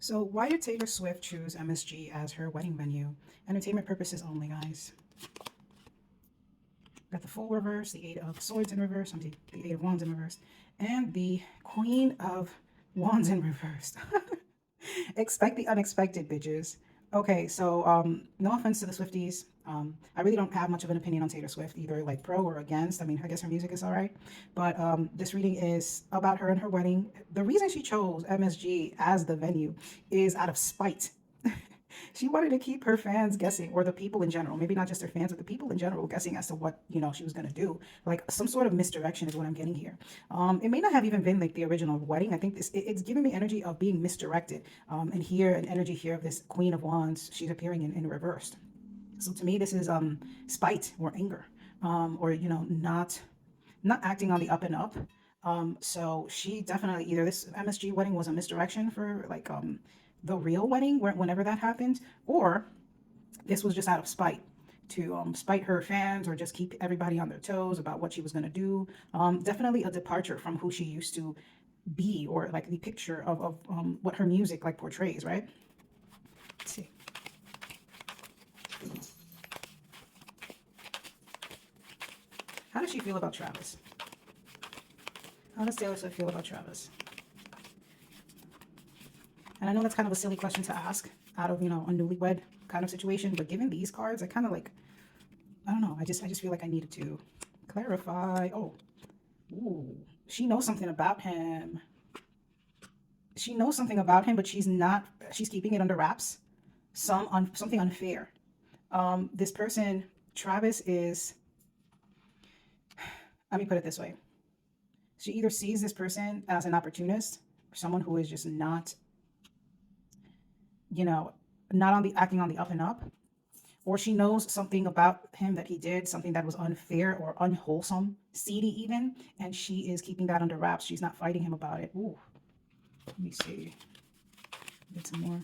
So why did Taylor Swift choose MSG as her wedding venue? Entertainment purposes only, guys. Got the Fool reverse, the Eight of Swords in reverse, the Eight of Wands in reverse, and the Queen of Wands in reverse. Expect the unexpected, bitches. Okay, so no offense to the Swifties. I really don't have much of an opinion on Taylor Swift, either like pro or against. I mean, I guess her music is all right. But this reading is about her and her wedding. The reason she chose MSG as the venue is out of spite. She wanted to keep her fans guessing, or the people in general, maybe not just her fans, but the people in general guessing as to what, she was going to do. Like some sort of misdirection is what I'm getting here. It may not have even been like the original wedding. I think it's giving me energy of being misdirected. And here, an energy here of this Queen of Wands, she's appearing in reversed. So to me, this is spite or anger, or, not acting on the up and up. So she definitely, either this MSG wedding was a misdirection for like the real wedding, whenever that happened, or this was just out of spite to spite her fans or just keep everybody on their toes about what she was going to do. Definitely a departure from who she used to be, or like the picture of what her music like portrays, right? Let's see. How does she feel about Travis? How does Taylor Swift feel about Travis? And I know that's kind of a silly question to ask out of, a newlywed kind of situation, but given these cards, I kind of like, I don't know. I just feel like I needed to clarify. Oh, ooh, she knows something about him. She knows something about him, but she's keeping it under wraps. Something unfair. This person, Travis, is, let me put it this way. She either sees this person as an opportunist, someone who is just not, not acting on the up and up, or she knows something about him that he did, something that was unfair or unwholesome, seedy even, and she is keeping that under wraps. She's not fighting him about it. Ooh, let me see. Get some more.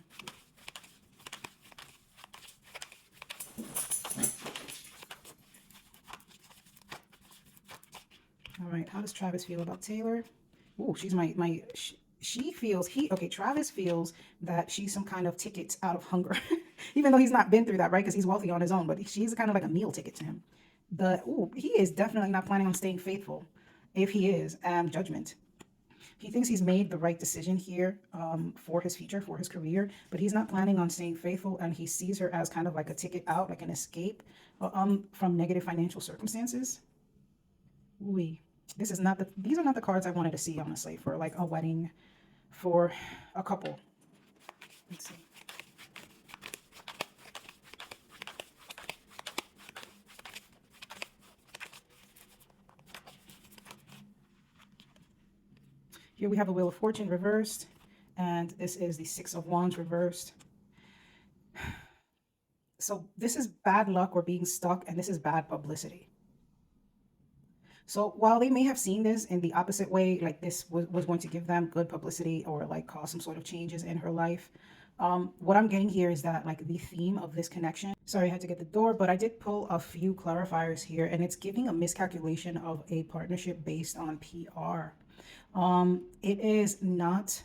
All right, how does Travis feel about Taylor? Ooh, she's she feels okay, Travis feels that she's some kind of ticket out of hunger. Even though he's not been through that, right? Because he's wealthy on his own, but she's kind of like a meal ticket to him. He is definitely not planning on staying faithful. If he is, judgment. He thinks he's made the right decision here for his future, for his career, but he's not planning on staying faithful, and he sees her as kind of like a ticket out, like an escape from negative financial circumstances. Ooh, these are not the cards I wanted to see, honestly, for like a wedding for a couple. Let's see. Here we have a Wheel of Fortune reversed, and this is the Six of Wands reversed. So this is bad luck or being stuck, and this is bad publicity. So while they may have seen this in the opposite way, like this was going to give them good publicity or like cause some sort of changes in her life, what I'm getting here is that like the theme of this connection, sorry, I had to get the door, but I did pull a few clarifiers here, and it's giving a miscalculation of a partnership based on PR. It is not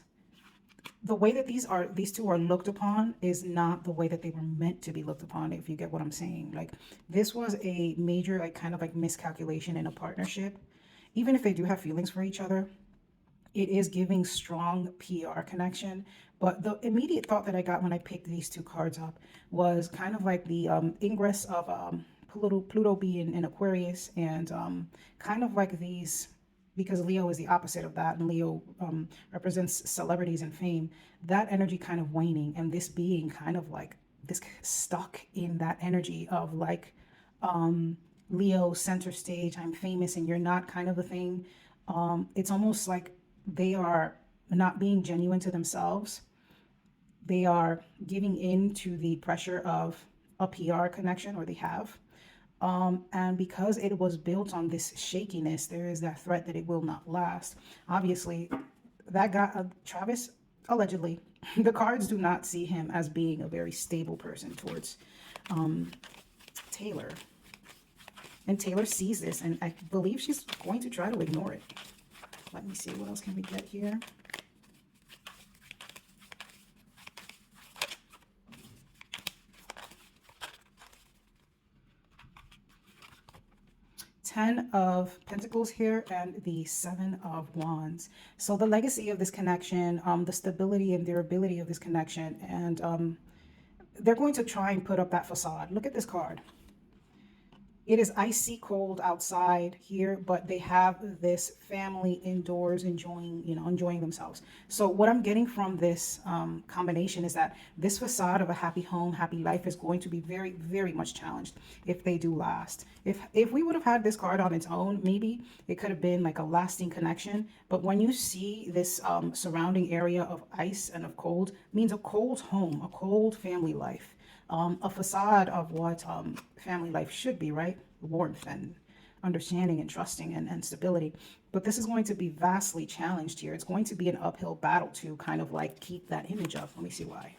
the way that these two are looked upon is not the way that they were meant to be looked upon, if you get what I'm saying. Like this was a major like kind of like miscalculation in a partnership. Even if they do have feelings for each other, it is giving strong PR connection. But the immediate thought that I got when I picked these two cards up was kind of like the ingress of Pluto being in Aquarius, and kind of like these, because Leo is the opposite of that, and Leo represents celebrities and fame, that energy kind of waning, and this being kind of like this stuck in that energy of like Leo center stage, I'm famous and you're not, kind of a thing. It's almost like they are not being genuine to themselves. They are giving in to the pressure of a PR connection, or they have. And because it was built on this shakiness, there is that threat that it will not last. Obviously, that guy, Travis, allegedly, the cards do not see him as being a very stable person towards Taylor. And Taylor sees this, and I believe she's going to try to ignore it. Let me see, what else can we get here? Ten of Pentacles here and the Seven of Wands. So the legacy of this connection, the stability and durability of this connection, and they're going to try and put up that facade. Look at this card. It is icy cold outside here, but they have this family indoors enjoying themselves. So what I'm getting from this combination is that this facade of a happy home, happy life is going to be very, very much challenged if they do last. If we would have had this card on its own, maybe it could have been like a lasting connection. But when you see this surrounding area of ice and of cold, means a cold home, a cold family life. A facade of what family life should be, right? Warmth and understanding and trusting and stability. But this is going to be vastly challenged here. It's going to be an uphill battle to kind of like keep that image up. Let me see why.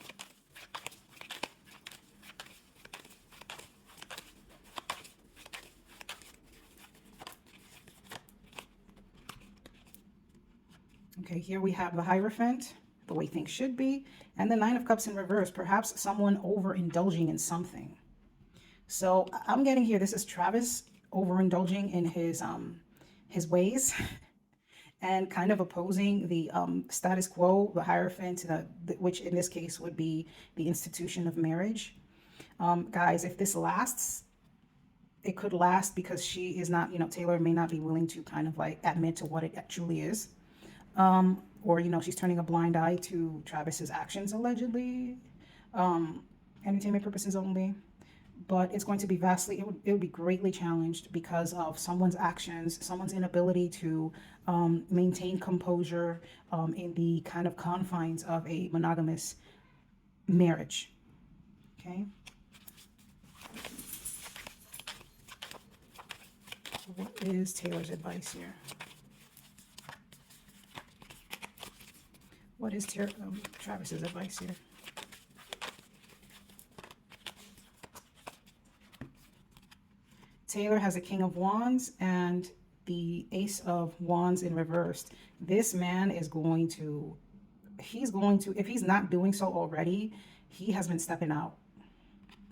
Okay, here we have the Hierophant, the way things should be, and the Nine of Cups in reverse, perhaps someone overindulging in something. So I'm getting here, this is Travis overindulging in his ways and kind of opposing the status quo, the Hierophant, which in this case would be the institution of marriage. Guys, if this lasts, it could last because she is not, Taylor may not be willing to kind of like admit to what it truly is. Or, she's turning a blind eye to Travis's actions, allegedly. Entertainment purposes only. But it's going to be vastly, it would be greatly challenged because of someone's actions, someone's inability to maintain composure in the kind of confines of a monogamous marriage. Okay. What is Taylor's advice here? What is Travis's advice here? Taylor has a King of Wands and the Ace of Wands in reversed. This man is going to, if he's not doing so already, he has been stepping out.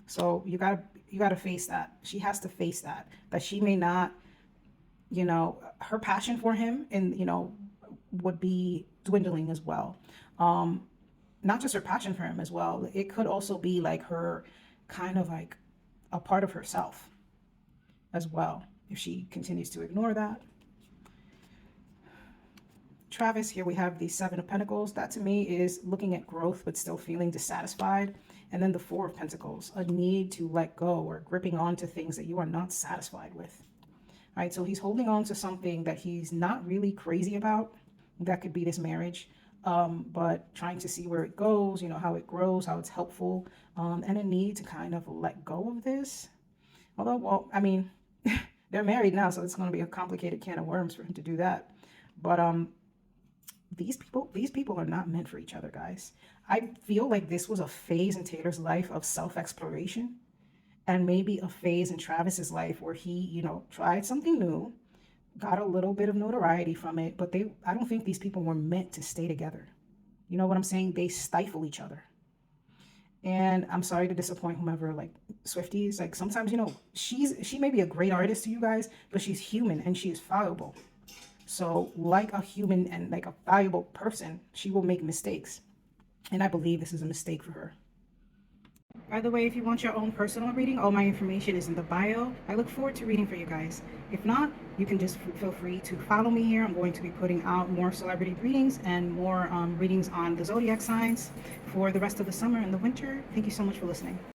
So you gotta face that. She has to face that she may not, her passion for him would be dwindling as well. Not just her passion for him as well. It could also be like her kind of like a part of herself as well, if she continues to ignore that. Travis, here we have the Seven of Pentacles. That to me is looking at growth but still feeling dissatisfied. And then the Four of Pentacles, a need to let go or gripping on to things that you are not satisfied with. All right, so he's holding on to something that he's not really crazy about. That could be this marriage, but trying to see where it goes, how it grows, how it's helpful, and a need to kind of let go of this. Although, well, I mean, they're married now, so it's going to be a complicated can of worms for him to do that. But these people are not meant for each other, guys. I feel like this was a phase in Taylor's life of self-exploration, and maybe a phase in Travis's life where he, tried something new, got a little bit of notoriety from it, but I don't think these people were meant to stay together. You know what I'm saying? They stifle each other. And I'm sorry to disappoint whomever, like Swifties, like sometimes, she may be a great artist to you guys, but she's human and she is fallible. So like a human and like a valuable person, she will make mistakes. And I believe this is a mistake for her. By the way, if you want your own personal reading, all my information is in the bio. I look forward to reading for you guys. If not, you can just feel free to follow me here. I'm going to be putting out more celebrity readings and more readings on the zodiac signs for the rest of the summer and the winter. Thank you so much for listening.